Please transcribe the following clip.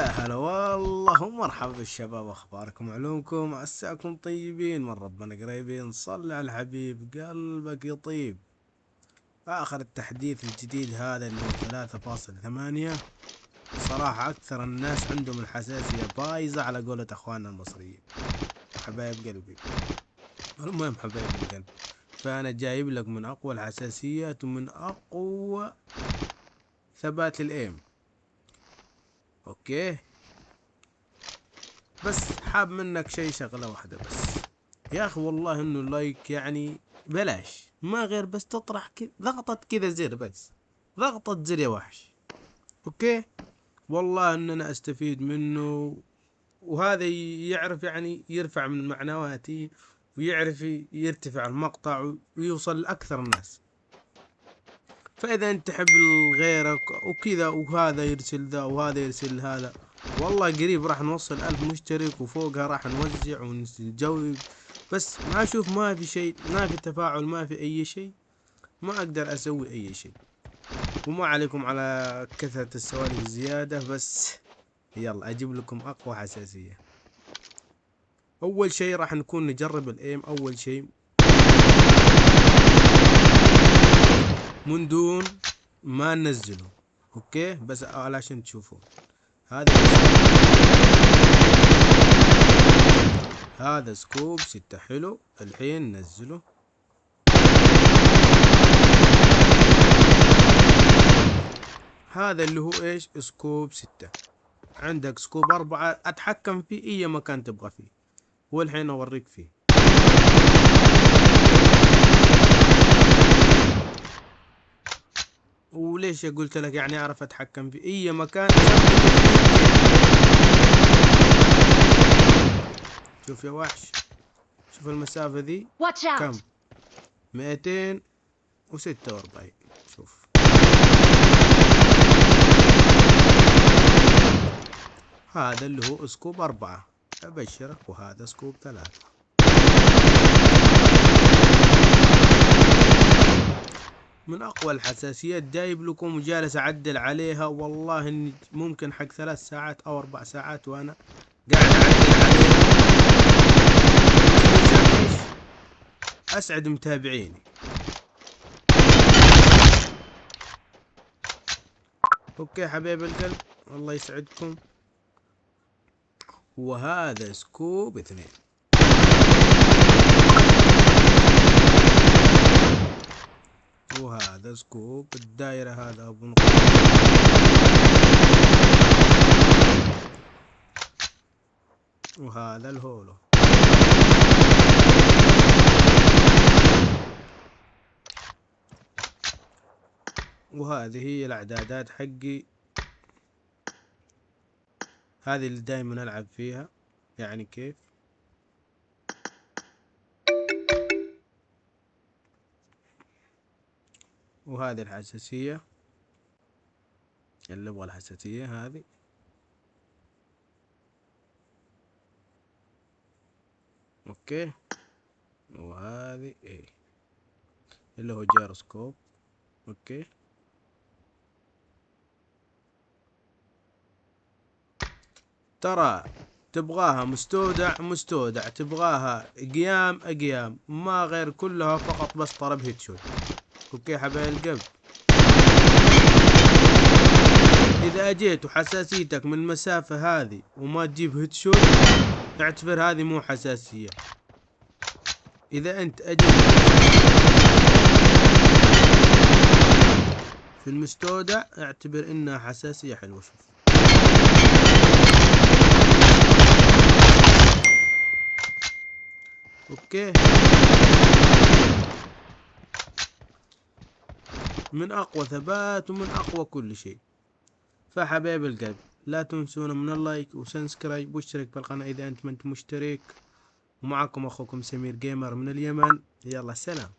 يا هلا والله ومرحبا بالشباب، اخباركم علومكم، عساكم طيبين من ربنا قريبين. صل على الحبيب قلبك يطيب. اخر التحديث الجديد هذا اللي هو 3.8 صراحة اكثر الناس عندهم الحساسية بايظة على قولة اخواننا المصريين. حبايب قلبي، المهم حبايب القلب، فانا جايب لك من اقوى الحساسيات ومن اقوى ثبات الايم. اوكي، بس حاب منك شي شغلة واحدة بس يا اخي، والله انه اللايك يعني بلاش ما غير، بس تطرح ضغطة كذا زر، بس ضغطة زر يا وحش. اوكي، والله اننا استفيد منه، وهذا يعرف يعني يرفع من معنوياتي، ويعرف يرتفع المقطع ويوصل لأكثر الناس. فإذا أنت تحب غيرك وكذا، وهذا يرسل ذا وهذا يرسل هذا، والله قريب راح نوصل 1000 مشترك، وفوقها راح نوزع ونجوي. بس ما أشوف، ما في شيء، ما في تفاعل، ما في أي شيء، ما أقدر أسوي أي شيء. وما عليكم على كثرة السوالف الزيادة، بس يلا أجيب لكم أقوى حساسية. أول شيء راح نكون نجرب الإيم أول شيء من دون ما ننزله. اوكي، بس علشان تشوفوا هذا سكوب 6 حلو. الحين ننزله. هذا اللي هو ايش؟ سكوب 6. عندك سكوب 4 اتحكم فيه اي مكان تبغى فيه، والحين اوريك فيه. وليش قلت لك يعني اعرف اتحكم في اي مكان. شوف يا وحش، شوف المسافة ذي كم؟ 246. شوف هذا اللي هو سكوب 4 ابشرك، وهذا سكوب 3. من اقوى الحساسيات، جايب لكم وجالس اعدل عليها، والله اني ممكن حق 3 ساعات او 4 ساعات وانا قاعد اعدل عليها. اسعد متابعيني. اوكي حبيب القلب، الله يسعدكم. وهذا سكوب 2. وهذا سكوب الدائرة، هذا ابو نقطة. وهذا الهولو. وهذه هي الاعدادات حقي، هذه اللي دايما العب فيها. يعني كيف؟ وهذه الحساسية اللي يبغى الحساسية هذه. اوكي، وهذه ايه اللي هو جيروسكوب. اوكي، ترى تبغاها مستودع مستودع، تبغاها قيام اقيام، ما غير، كلها فقط بس طلب هيد شوت. اوكي حبايب القلب، اذا اجيت وحساسيتك من المسافة هذه وما تجيب هيد شوت، اعتبر هذه مو حساسية. اذا انت اجيت في المستودع، اعتبر انها حساسية حلوة. شوف اوكي، من اقوى ثبات ومن اقوى كل شيء. فحبايب القلب، لا تنسونا من اللايك وسبسكرايب واشترك بالقناة اذا انت ما انت مشترك. ومعكم اخوكم سمير جيمر من اليمن. يلا سلام.